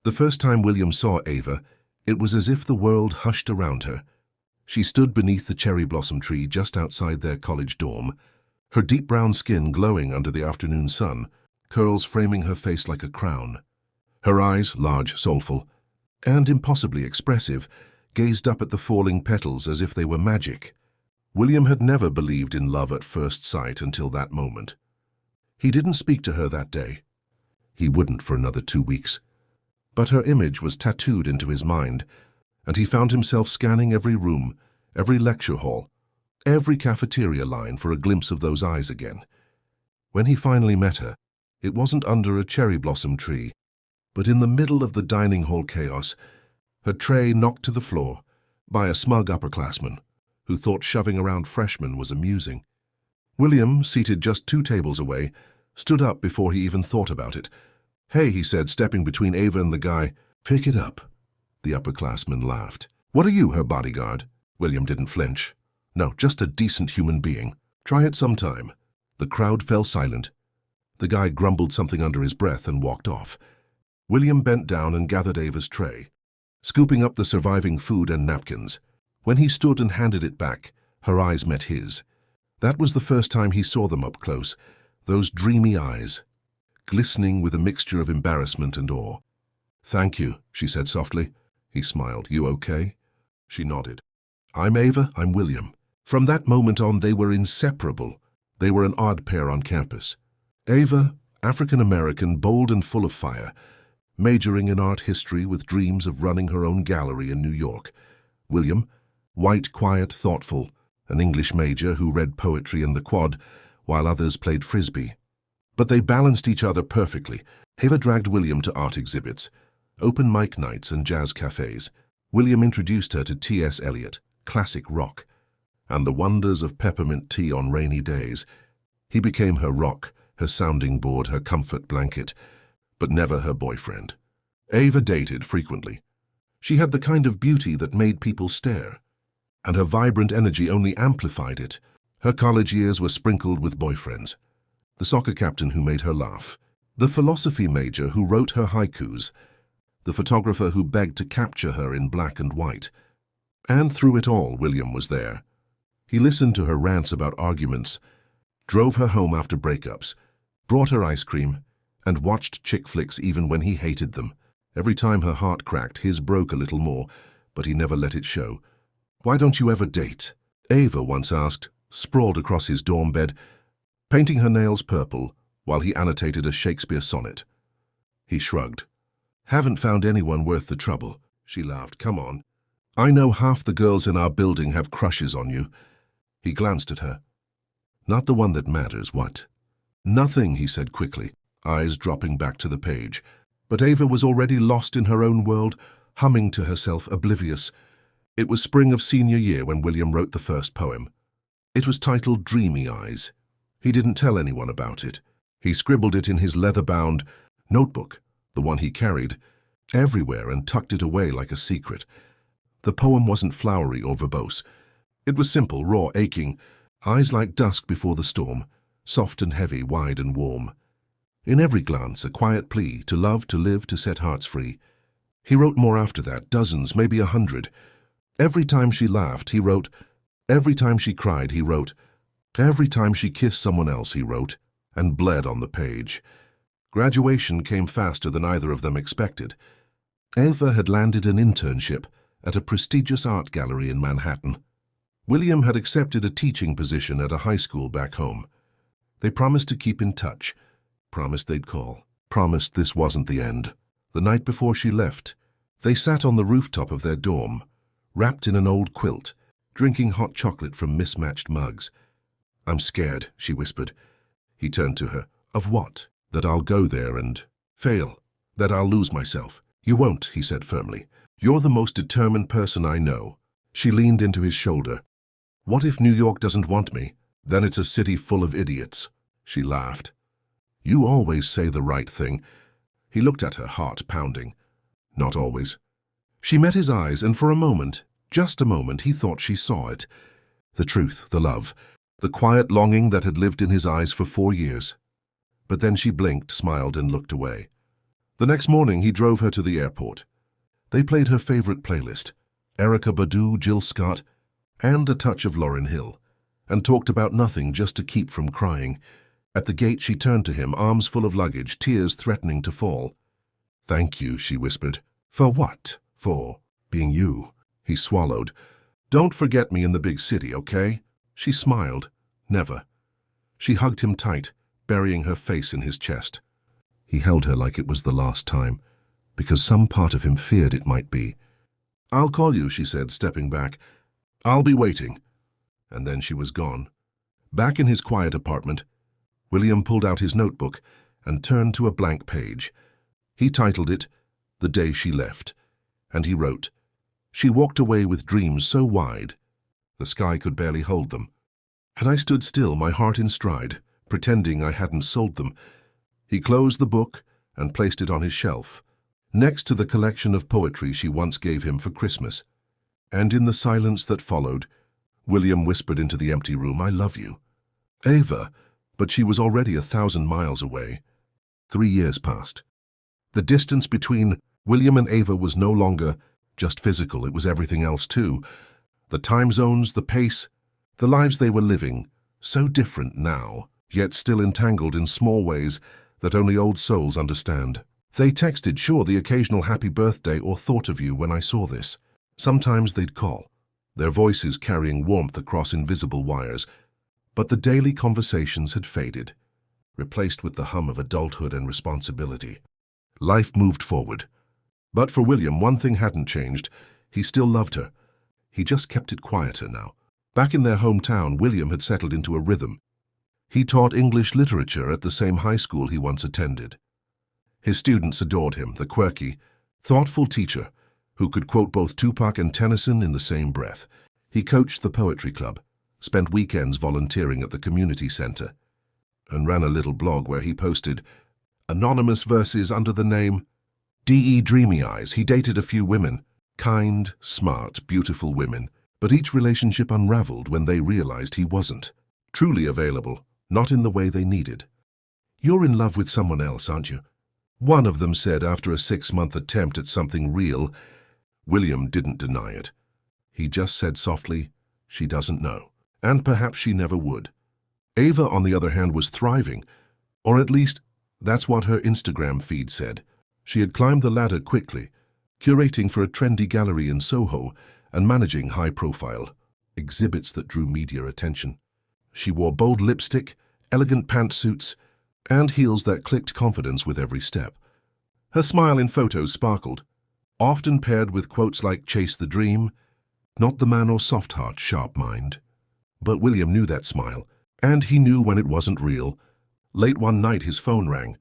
The first time William saw Ava, it was as if the world hushed around her. She stood beneath the cherry blossom tree just outside their college dorm, her deep brown skin glowing under the afternoon sun, curls framing her face like a crown. Her eyes, large, soulful, and impossibly expressive, gazed up at the falling petals as if they were magic. William had never believed in love at first sight until that moment. He didn't speak to her that day. He wouldn't for another 2 weeks. But her image was tattooed into his mind, and he found himself scanning every room, every lecture hall, every cafeteria line for a glimpse of those eyes again. When he finally met her, it wasn't under a cherry blossom tree, but in the middle of the dining hall chaos, her tray knocked to the floor by a smug upperclassman who thought shoving around freshmen was amusing. William, seated just 2 tables away, stood up before he even thought about it. "Hey," he said, stepping between Ava and the guy. "Pick it up." The upperclassman laughed. "What are you, her bodyguard?" William didn't flinch. "No, just a decent human being. Try it sometime." The crowd fell silent. The guy grumbled something under his breath and walked off. William bent down and gathered Ava's tray, scooping up the surviving food and napkins. When he stood and handed it back, her eyes met his. That was the first time he saw them up close, those dreamy eyes, glistening with a mixture of embarrassment and awe. "Thank you," she said softly. He smiled. "You okay?" She nodded. "I'm Ava, I'm William." From that moment on, they were inseparable. They were an odd pair on campus. Ava, African-American, bold and full of fire, majoring in art history with dreams of running her own gallery in New York. William, white, quiet, thoughtful, an English major who read poetry in the quad, while others played frisbee. But they balanced each other perfectly. Ava dragged William to art exhibits, open mic nights and jazz cafes. William introduced her to T.S. Eliot, classic rock, and the wonders of peppermint tea on rainy days. He became her rock, her sounding board, her comfort blanket, but never her boyfriend. Ava dated frequently. She had the kind of beauty that made people stare, and her vibrant energy only amplified it. Her college years were sprinkled with boyfriends. The soccer captain who made her laugh, the philosophy major who wrote her haikus, the photographer who begged to capture her in black and white. And through it all, William was there. He listened to her rants about arguments, drove her home after breakups, brought her ice cream, and watched chick flicks even when he hated them. Every time her heart cracked, his broke a little more, but he never let it show. "Why don't you ever date?" Ava once asked, sprawled across his dorm bed, painting her nails purple while he annotated a Shakespeare sonnet. He shrugged. "Haven't found anyone worth the trouble." She laughed. "Come on. I know half the girls in our building have crushes on you." He glanced at her. "Not the one that matters, what?" "Nothing," he said quickly, eyes dropping back to the page. But Ava was already lost in her own world, humming to herself, oblivious. It was spring of senior year when William wrote the first poem. It was titled "Dreamy Eyes." He didn't tell anyone about it. He scribbled it in his leather-bound notebook, the one he carried, everywhere, and tucked it away like a secret. The poem wasn't flowery or verbose. It was simple, raw, aching, eyes like dusk before the storm, soft and heavy, wide and warm. In every glance, a quiet plea to love, to live, to set hearts free. He wrote more after that, dozens, maybe 100. Every time she laughed, he wrote. Every time she cried, he wrote. Every time she kissed someone else, he wrote, and bled on the page. Graduation came faster than either of them expected. Ava had landed an internship at a prestigious art gallery in Manhattan. William had accepted a teaching position at a high school back home. They promised to keep in touch, promised they'd call, promised this wasn't the end. The night before she left, they sat on the rooftop of their dorm, wrapped in an old quilt, drinking hot chocolate from mismatched mugs. "I'm scared," she whispered. He turned to her. "Of what?" "That I'll go there and fail, that I'll lose myself." "You won't," he said firmly. "You're the most determined person I know." She leaned into his shoulder. "What if New York doesn't want me? Then it's a city full of idiots." She laughed. "You always say the right thing." He looked at her, heart pounding. "Not always." She met his eyes, and for a moment, just a moment, he thought she saw it. The truth, the love, the quiet longing that had lived in his eyes for 4 years. But then she blinked, smiled, and looked away. The next morning, he drove her to the airport. They played her favorite playlist, Erykah Badu, Jill Scott, and a touch of Lauryn Hill, and talked about nothing just to keep from crying. At the gate, she turned to him, arms full of luggage, tears threatening to fall. "Thank you," she whispered. "For what?" "For being you." He swallowed. "Don't forget me in the big city, okay?" She smiled. "Never." She hugged him tight, burying her face in his chest. He held her like it was the last time, because some part of him feared it might be. "I'll call you," she said, stepping back. "I'll be waiting." And then she was gone. Back in his quiet apartment, William pulled out his notebook and turned to a blank page. He titled it, "The Day She Left," and he wrote, "She walked away with dreams so wide, the sky could barely hold them. And I stood still, my heart in stride, pretending I hadn't sold them." He closed the book and placed it on his shelf, next to the collection of poetry she once gave him for Christmas. And in the silence that followed, William whispered into the empty room, "I love you, Ava," but she was already 1,000 miles away. 3 years passed. The distance between William and Ava was no longer just physical, it was everything else too. The time zones, the pace, the lives they were living, so different now, yet still entangled in small ways that only old souls understand. They texted, sure, the occasional happy birthday or thought of you when I saw this. Sometimes they'd call, their voices carrying warmth across invisible wires, but the daily conversations had faded, replaced with the hum of adulthood and responsibility. Life moved forward. But for William, one thing hadn't changed. He still loved her. He just kept it quieter now. Back in their hometown, William had settled into a rhythm. He taught English literature at the same high school he once attended. His students adored him, the quirky, thoughtful teacher who could quote both Tupac and Tennyson in the same breath. He coached the poetry club, spent weekends volunteering at the community center, and ran a little blog where he posted anonymous verses under the name DREAMY Eyes. He dated a few women, kind, smart, beautiful women, but each relationship unraveled when they realized he wasn't truly available, not in the way they needed. "You're in love with someone else, aren't you?" one of them said after a 6-month attempt at something real. William didn't deny it. He just said softly, "She doesn't know, and perhaps she never would." Ava, on the other hand, was thriving, or at least that's what her Instagram feed said. She had climbed the ladder quickly, curating for a trendy gallery in Soho and managing high-profile exhibits that drew media attention. She wore bold lipstick, elegant pantsuits, and heels that clicked confidence with every step. Her smile in photos sparkled, often paired with quotes like "Chase the dream," "Not the man or soft heart, sharp mind." But William knew that smile, and he knew when it wasn't real. Late one night, his phone rang.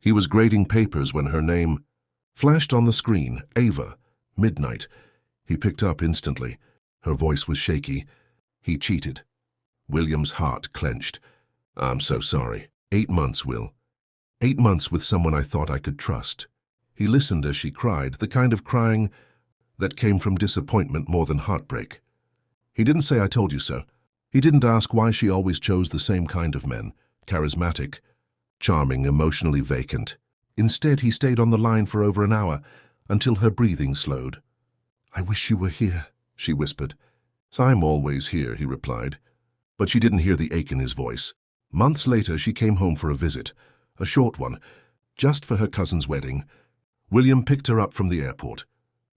He was grading papers when her name flashed on the screen, Ava, midnight. He picked up instantly. Her voice was shaky. He cheated. William's heart clenched. "I'm so sorry. 8 months, Will. 8 months with someone I thought I could trust." He listened as she cried, the kind of crying that came from disappointment more than heartbreak. He didn't say, "I told you so." He didn't ask why she always chose the same kind of men, charismatic, charming, emotionally vacant. Instead, he stayed on the line for over an hour, until her breathing slowed. "I wish you were here," she whispered. "I'm always here," he replied. But she didn't hear the ache in his voice. Months later, she came home for a visit, a short one, just for her cousin's wedding. William picked her up from the airport.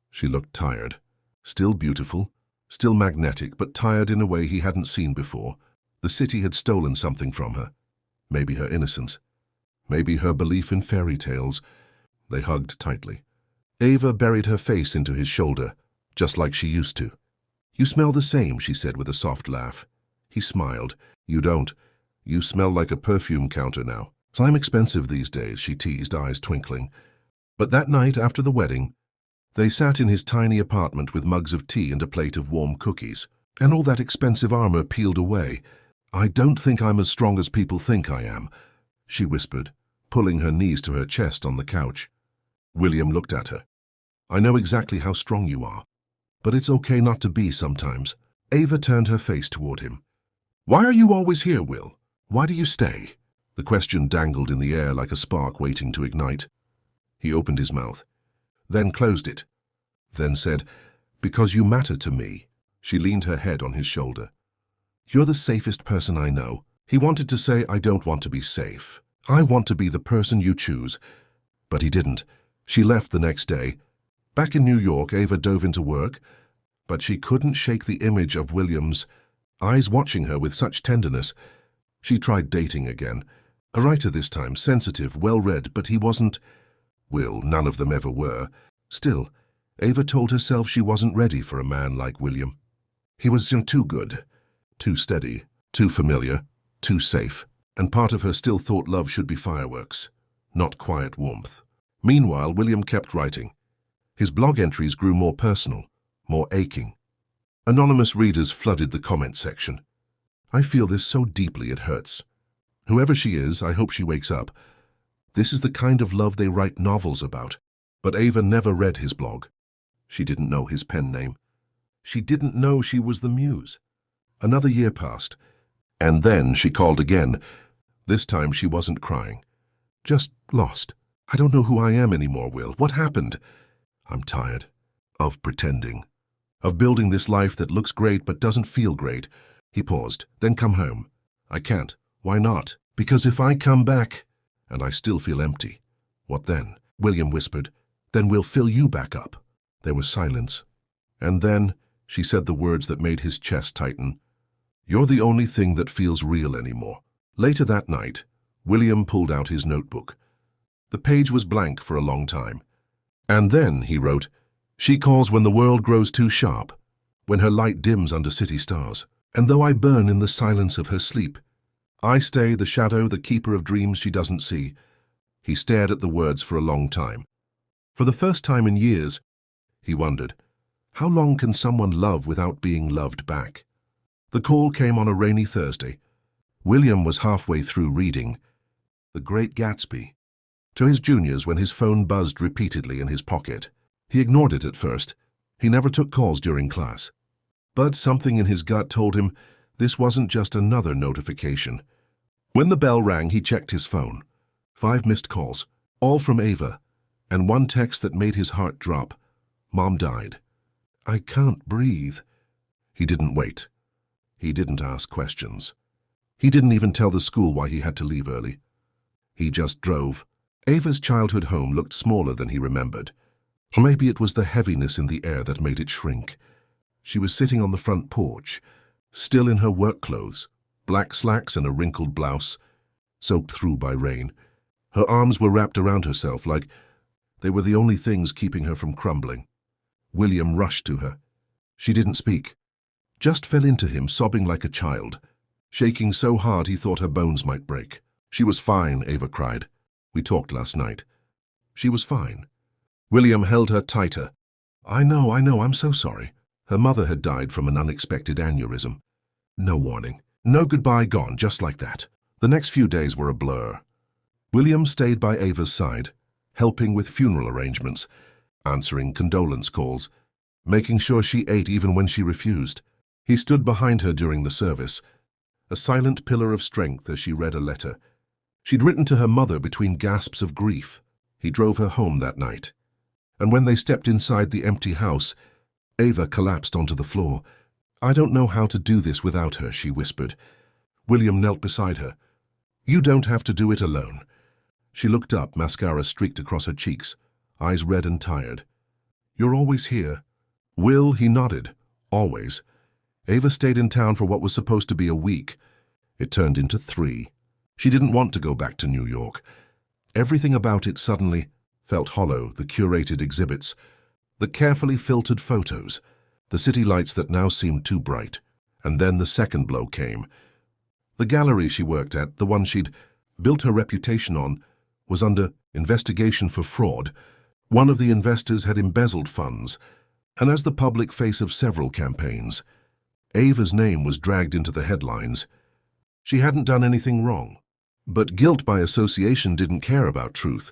She looked tired, still beautiful, still magnetic, but tired in a way he hadn't seen before. The city had stolen something from her. Maybe her innocence. Maybe her belief in fairy tales. They hugged tightly. Ava buried her face into his shoulder, just like she used to. "You smell the same," she said with a soft laugh. He smiled. "You don't. You smell like a perfume counter now." "I'm expensive these days," she teased, eyes twinkling. But that night after the wedding, they sat in his tiny apartment with mugs of tea and a plate of warm cookies, and all that expensive armor peeled away. "I don't think I'm as strong as people think I am," she whispered, pulling her knees to her chest on the couch. William looked at her. "I know exactly how strong you are, but it's okay not to be sometimes." Ava turned her face toward him. "Why are you always here, Will? Why do you stay?" The question dangled in the air like a spark waiting to ignite. He opened his mouth, then closed it, then said, "Because you matter to me." She leaned her head on his shoulder. "You're the safest person I know." He wanted to say, "I don't want to be safe. I want to be the person you choose." But he didn't. She left the next day. Back in New York, Ava dove into work, but she couldn't shake the image of William's eyes watching her with such tenderness. She tried dating again. A writer this time, sensitive, well-read, but he wasn't. Well, none of them ever were. Still, Ava told herself she wasn't ready for a man like William. He was too good, too steady, too familiar, too safe, and part of her still thought love should be fireworks, not quiet warmth. Meanwhile, William kept writing. His blog entries grew more personal, more aching. Anonymous readers flooded the comment section. "I feel this so deeply it hurts. Whoever she is, I hope she wakes up. This is the kind of love they write novels about." But Ava never read his blog. She didn't know his pen name. She didn't know she was the muse. Another year passed, and then she called again. This time she wasn't crying. Just lost. "I don't know who I am anymore, Will. What happened? I'm tired of pretending, of building this life that looks great but doesn't feel great." He paused, then "Come home." "I can't." "Why not?" "Because if I come back and I still feel empty." "What then?" William whispered. "Then we'll fill you back up." There was silence. And then she said the words that made his chest tighten. "You're the only thing that feels real anymore." Later that night, William pulled out his notebook. The page was blank for a long time. And then, he wrote, "She calls when the world grows too sharp, when her light dims under city stars. And though I burn in the silence of her sleep, I stay the shadow, the keeper of dreams she doesn't see." He stared at the words for a long time. For the first time in years, he wondered, how long can someone love without being loved back? The call came on a rainy Thursday. William was halfway through reading The Great Gatsby to his juniors when his phone buzzed repeatedly in his pocket. He ignored it at first. He never took calls during class. But something in his gut told him this wasn't just another notification. When the bell rang, he checked his phone. 5 missed calls, all from Ava, and one text that made his heart drop. "Mom died. I can't breathe." He didn't wait. He didn't ask questions. He didn't even tell the school why he had to leave early. He just drove. Ava's childhood home looked smaller than he remembered. Or maybe it was the heaviness in the air that made it shrink. She was sitting on the front porch, still in her work clothes, black slacks and a wrinkled blouse, soaked through by rain. Her arms were wrapped around herself like they were the only things keeping her from crumbling. William rushed to her. She didn't speak, just fell into him, sobbing like a child, shaking so hard he thought her bones might break. "She was fine," Ava cried. "We talked last night." She was fine. William held her tighter. I know, I'm so sorry." Her mother had died from an unexpected aneurysm. No warning, no goodbye, gone just like that. The next few days were a blur. William stayed by Ava's side, helping with funeral arrangements, answering condolence calls, making sure she ate even when she refused. He stood behind her during the service, a silent pillar of strength as she read a letter she'd written to her mother between gasps of grief. He drove her home that night, and when they stepped inside the empty house, Ava collapsed onto the floor. "I don't know how to do this without her," she whispered. William knelt beside her. "You don't have to do it alone." She looked up, mascara streaked across her cheeks, eyes red and tired. "You're always here." "Will," he nodded. "Always." Ava stayed in town for what was supposed to be a week. It turned into 3. She didn't want to go back to New York. Everything about it suddenly felt hollow, the curated exhibits, the carefully filtered photos, the city lights that now seemed too bright. And then the second blow came. The gallery she worked at, the one she'd built her reputation on, was under investigation for fraud. One of the investors had embezzled funds, and as the public face of several campaigns, Ava's name was dragged into the headlines. She hadn't done anything wrong, but guilt by association didn't care about truth.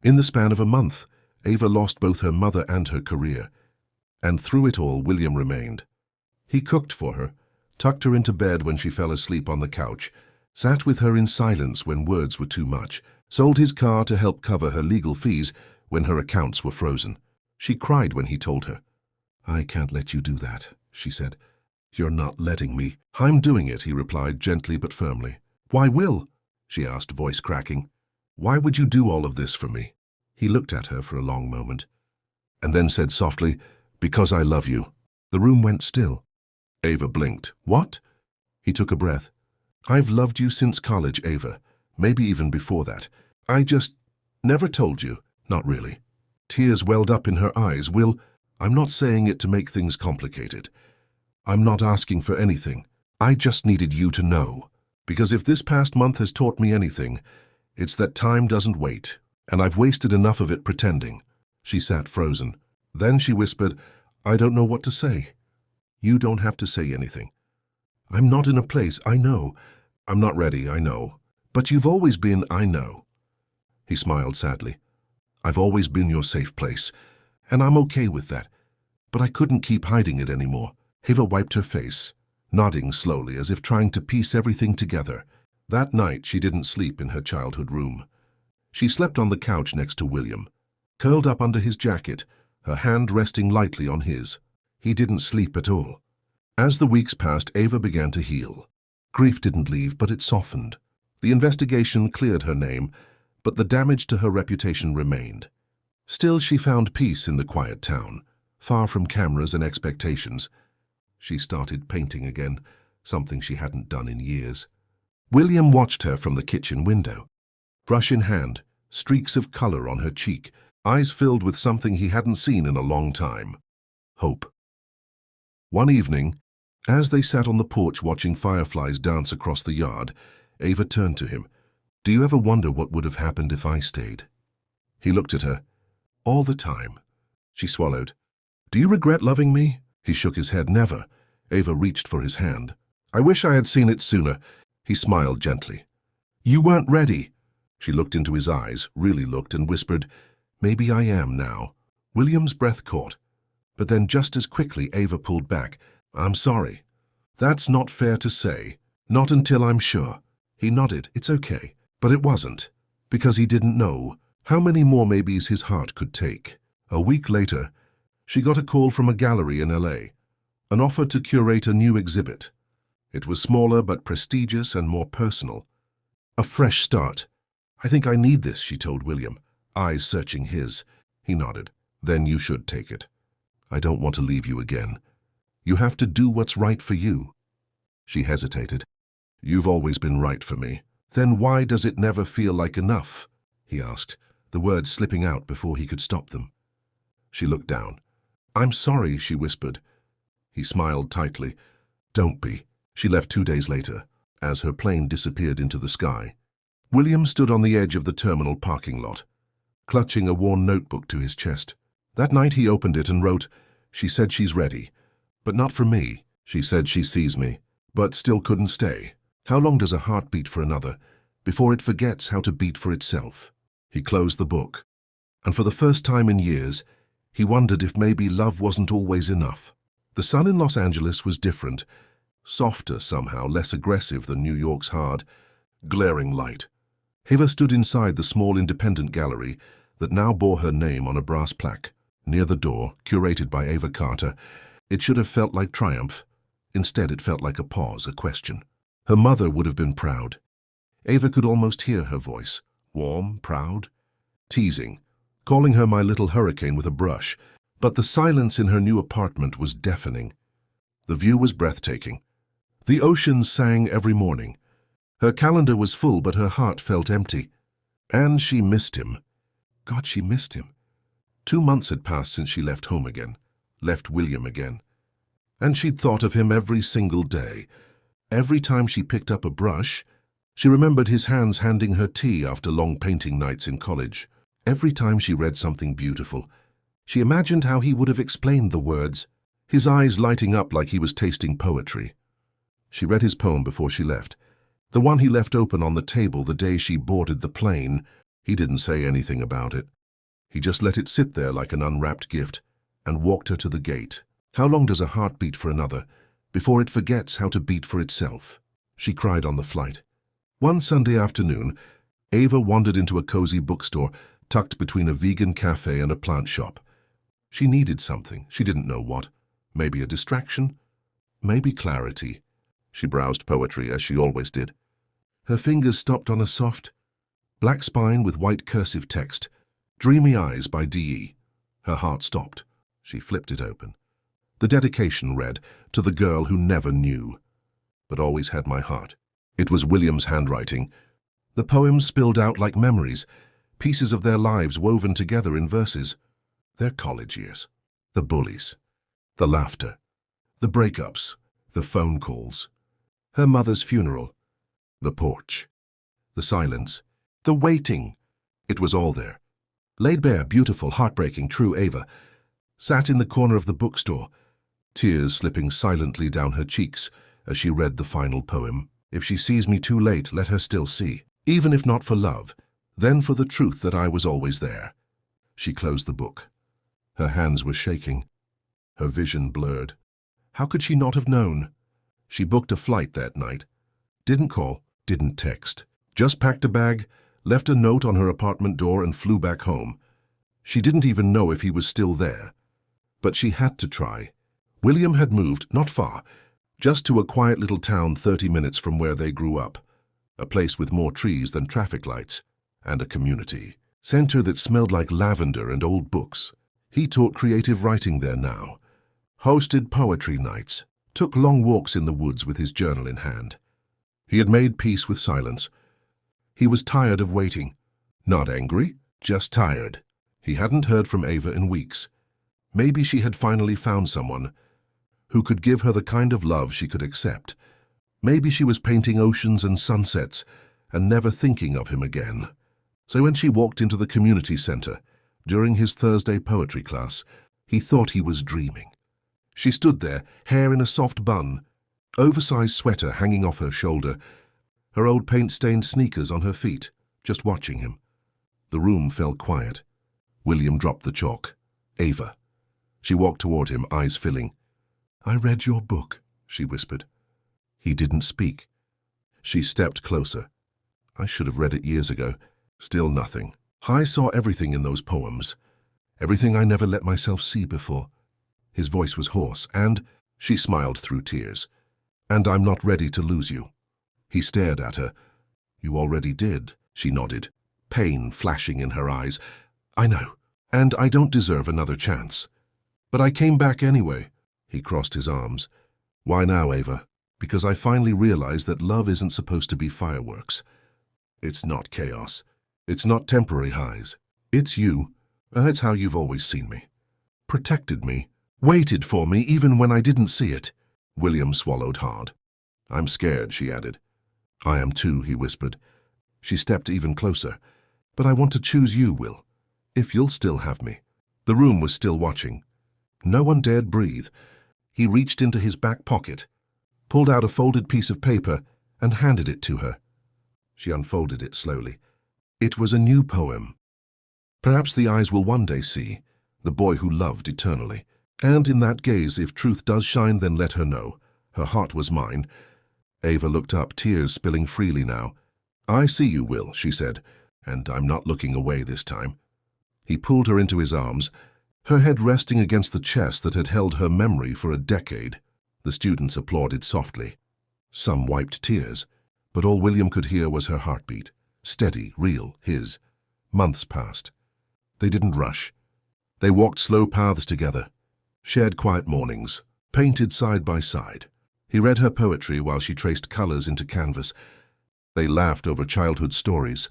In the span of a month, Ava lost both her mother and her career. And through it all, William remained. He cooked for her, tucked her into bed when she fell asleep on the couch, sat with her in silence when words were too much, sold his car to help cover her legal fees, when her accounts were frozen. She cried when he told her. "I can't let you do that," she said. "You're not letting me." "I'm doing it," he replied, gently but firmly. "Why, Will?" she asked, voice cracking. "Why would you do all of this for me?" He looked at her for a long moment, and then said softly, "Because I love you." The room went still. Ava blinked. "What?" He took a breath. "I've loved you since college, Ava. Maybe even before that. I just never told you." "Not really." Tears welled up in her eyes. "Will, I'm not saying it to make things complicated. I'm not asking for anything. I just needed you to know. Because if this past month has taught me anything, it's that time doesn't wait, and I've wasted enough of it pretending." She sat frozen. Then she whispered, "I don't know what to say." "You don't have to say anything. I'm not in a place, I know. I'm not ready, I know. But you've always been, I know." He smiled sadly. "I've always been your safe place, and I'm okay with that. But I couldn't keep hiding it anymore." Ava wiped her face, nodding slowly as if trying to piece everything together. That night she didn't sleep in her childhood room. She slept on the couch next to William, curled up under his jacket, her hand resting lightly on his. He didn't sleep at all. As the weeks passed, Ava began to heal. Grief didn't leave, but it softened. The investigation cleared her name, but the damage to her reputation remained. Still, she found peace in the quiet town, far from cameras and expectations. She started painting again, something she hadn't done in years. William watched her from the kitchen window. Brush in hand, streaks of color on her cheek, eyes filled with something he hadn't seen in a long time. Hope. One evening, as they sat on the porch watching fireflies dance across the yard, Ava turned to him. "Do you ever wonder what would have happened if I stayed?" He looked at her. "All the time." She swallowed. "Do you regret loving me?" He shook his head. "Never." Ava reached for his hand. "I wish I had seen it sooner." He smiled gently. "You weren't ready." She looked into his eyes, really looked, and whispered, "Maybe I am now." William's breath caught. But then just as quickly Ava pulled back. "I'm sorry. That's not fair to say. Not until I'm sure." He nodded. "It's okay." But it wasn't, because he didn't know how many more maybes his heart could take. A week later, she got a call from a gallery in LA, an offer to curate a new exhibit. It was smaller but prestigious and more personal. A fresh start. "I think I need this," she told William, eyes searching his. He nodded. "Then you should take it. I don't want to leave you again. You have to do what's right for you." She hesitated. "You've always been right for me." "Then why does it never feel like enough?" he asked, the words slipping out before he could stop them. She looked down. "I'm sorry," she whispered. He smiled tightly. "Don't be." She left 2 days later, as her plane disappeared into the sky. William stood on the edge of the terminal parking lot, clutching a worn notebook to his chest. That night he opened it and wrote, "She said she's ready, but not for me. She said she sees me, but still couldn't stay. How long does a heart beat for another before it forgets how to beat for itself?" He closed the book, and for the first time in years, he wondered if maybe love wasn't always enough. The sun in Los Angeles was different, softer somehow, less aggressive than New York's hard, glaring light. Ava stood inside the small independent gallery that now bore her name on a brass plaque. Near the door, curated by Ava Carter, it should have felt like triumph. Instead, it felt like a pause, a question. Her mother would have been proud. Ava could almost hear her voice, warm, proud, teasing, calling her my little hurricane with a brush, but the silence in her new apartment was deafening. The view was breathtaking. The ocean sang every morning. Her calendar was full, but her heart felt empty. And she missed him. God, she missed him. 2 months had passed since she left home again, left William again. And she'd thought of him every single day. Every time she picked up a brush, she remembered his hands handing her tea after long painting nights in college. Every time she read something beautiful, she imagined how he would have explained the words, his eyes lighting up like he was tasting poetry. She read his poem before she left, the one he left open on the table the day she boarded the plane. He didn't say anything about it. He just let it sit there like an unwrapped gift and walked her to the gate. How long does a heart beat for another before it forgets how to beat for itself? She cried on the flight. One Sunday afternoon, Ava wandered into a cozy bookstore, tucked between a vegan cafe and a plant shop. She needed something, she didn't know what. Maybe a distraction, maybe clarity. She browsed poetry as she always did. Her fingers stopped on a soft, black spine with white cursive text, "Dreamy Eyes" by D.E. Her heart stopped. She flipped it open. The dedication read, "To the girl who never knew, but always had my heart." It was William's handwriting. The poems spilled out like memories, pieces of their lives woven together in verses. Their college years, the bullies, the laughter, the breakups, the phone calls, her mother's funeral, the porch, the silence, the waiting. It was all there. Laid bare, beautiful, heartbreaking, true. Ava sat in the corner of the bookstore, tears slipping silently down her cheeks as she read the final poem. If she sees me too late, let her still see. Even if not for love, then for the truth that I was always there. She closed the book. Her hands were shaking, her vision blurred. How could she not have known? She booked a flight that night. Didn't call, didn't text. Just packed a bag, left a note on her apartment door and flew back home. She didn't even know if he was still there. But she had to try. William had moved, not far, just to a quiet little town 30 minutes from where they grew up. A place with more trees than traffic lights, and a community center that smelled like lavender and old books. He taught creative writing there now, hosted poetry nights, took long walks in the woods with his journal in hand. He had made peace with silence. He was tired of waiting. Not angry, just tired. He hadn't heard from Ava in weeks. Maybe she had finally found someone who could give her the kind of love she could accept. Maybe she was painting oceans and sunsets and never thinking of him again. So when she walked into the community center during his Thursday poetry class, he thought he was dreaming. She stood there, hair in a soft bun, oversized sweater hanging off her shoulder, her old paint-stained sneakers on her feet, just watching him. The room fell quiet. William dropped the chalk. Ava. She walked toward him, eyes filling. "I read your book," she whispered. He didn't speak. She stepped closer. "I should have read it years ago." Still nothing. I saw everything in those poems. Everything I never let myself see before. His voice was hoarse, and she smiled through tears. "And I'm not ready to lose you." He stared at her. "You already did," she nodded, pain flashing in her eyes. "I know, and I don't deserve another chance. But I came back anyway." He crossed his arms. "Why now, Ava?" "Because I finally realized that love isn't supposed to be fireworks. It's not chaos. It's not temporary highs. It's you. It's how you've always seen me. Protected me. Waited for me even when I didn't see it." William swallowed hard. "I'm scared," she added. "I am too," he whispered. She stepped even closer. "But I want to choose you, Will. If you'll still have me." The room was still watching. No one dared breathe. He reached into his back pocket, pulled out a folded piece of paper, and handed it to her. She unfolded it slowly. It was a new poem. "Perhaps the eyes will one day see the boy who loved eternally. And in that gaze, if truth does shine, then let her know. Her heart was mine." Ava looked up, tears spilling freely now. "I see you, Will," she said, "and I'm not looking away this time." He pulled her into his arms, her head resting against the chest that had held her memory for a decade. The students applauded softly. Some wiped tears, but all William could hear was her heartbeat. Steady, real, his. Months passed. They didn't rush. They walked slow paths together, shared quiet mornings, painted side by side. He read her poetry while she traced colors into canvas. They laughed over childhood stories,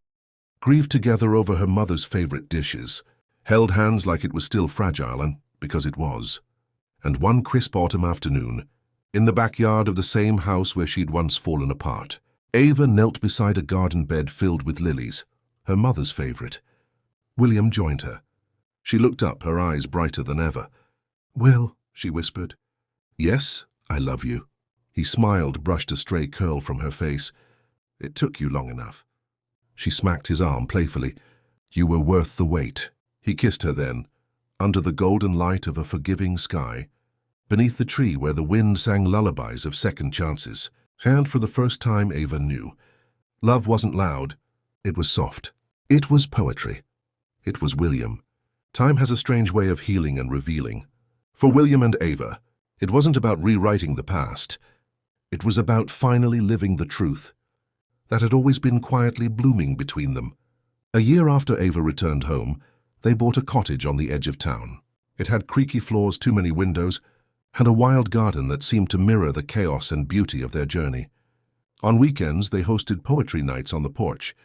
grieved together over her mother's favorite dishes, held hands like it was still fragile, and because it was. And one crisp autumn afternoon, in the backyard of the same house where she'd once fallen apart, Ava knelt beside a garden bed filled with lilies, her mother's favorite. William joined her. She looked up, her eyes brighter than ever. "Will," she whispered. "Yes, I love you." He smiled, brushed a stray curl from her face. "It took you long enough." She smacked his arm playfully. "You were worth the wait." He kissed her then, under the golden light of a forgiving sky, beneath the tree where the wind sang lullabies of second chances. And for the first time Ava knew. Love wasn't loud. It was soft. It was poetry. It was William. Time has a strange way of healing and revealing. For William and Ava, it wasn't about rewriting the past. It was about finally living the truth that had always been quietly blooming between them. A year after Ava returned home, they bought a cottage on the edge of town. It had creaky floors, too many windows, and a wild garden that seemed to mirror the chaos and beauty of their journey. On weekends, they hosted poetry nights on the porch.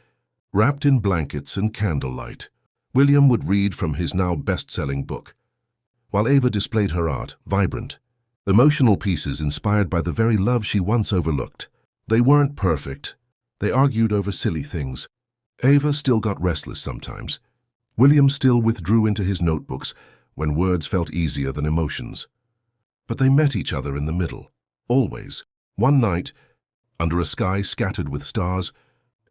Wrapped in blankets and candlelight, William would read from his now best-selling book, while Ava displayed her art, vibrant, emotional pieces inspired by the very love she once overlooked. They weren't perfect. They argued over silly things. Ava still got restless sometimes. William still withdrew into his notebooks when words felt easier than emotions. But they met each other in the middle, always. One night, under a sky scattered with stars,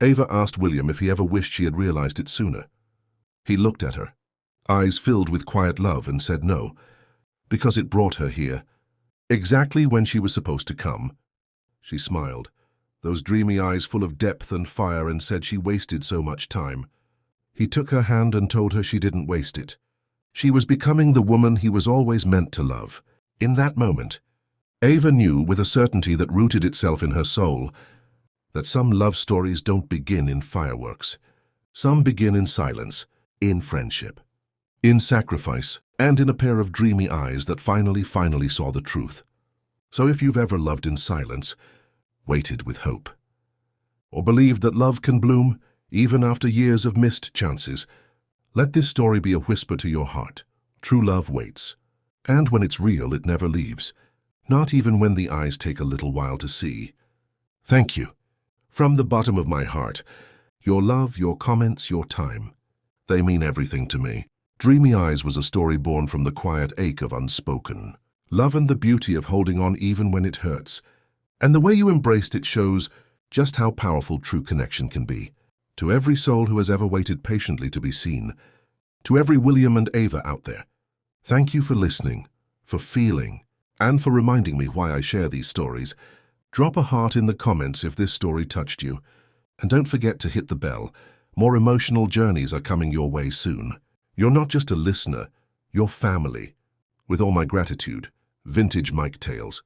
Ava asked William if he ever wished she had realized it sooner. He looked at her, eyes filled with quiet love, and said no, because it brought her here, exactly when she was supposed to come. She smiled, those dreamy eyes full of depth and fire, and said she wasted so much time. He took her hand and told her she didn't waste it. She was becoming the woman he was always meant to love. In that moment, Ava knew with a certainty that rooted itself in her soul that some love stories don't begin in fireworks. Some begin in silence, in friendship, in sacrifice, and in a pair of dreamy eyes that finally saw the truth. So if you've ever loved in silence, waited with hope, or believed that love can bloom even after years of missed chances, let this story be a whisper to your heart. True love waits. And when it's real, it never leaves. Not even when the eyes take a little while to see. Thank you. From the bottom of my heart. Your love, your comments, your time. They mean everything to me. Dreamy Eyes was a story born from the quiet ache of unspoken love and the beauty of holding on even when it hurts. And the way you embraced it shows just how powerful true connection can be. To every soul who has ever waited patiently to be seen, to every William and Ava out there, thank you for listening, for feeling, and for reminding me why I share these stories. Drop a heart in the comments if this story touched you. And don't forget to hit the bell. More emotional journeys are coming your way soon. You're not just a listener, you're family. With all my gratitude, Vintage Mike Tales.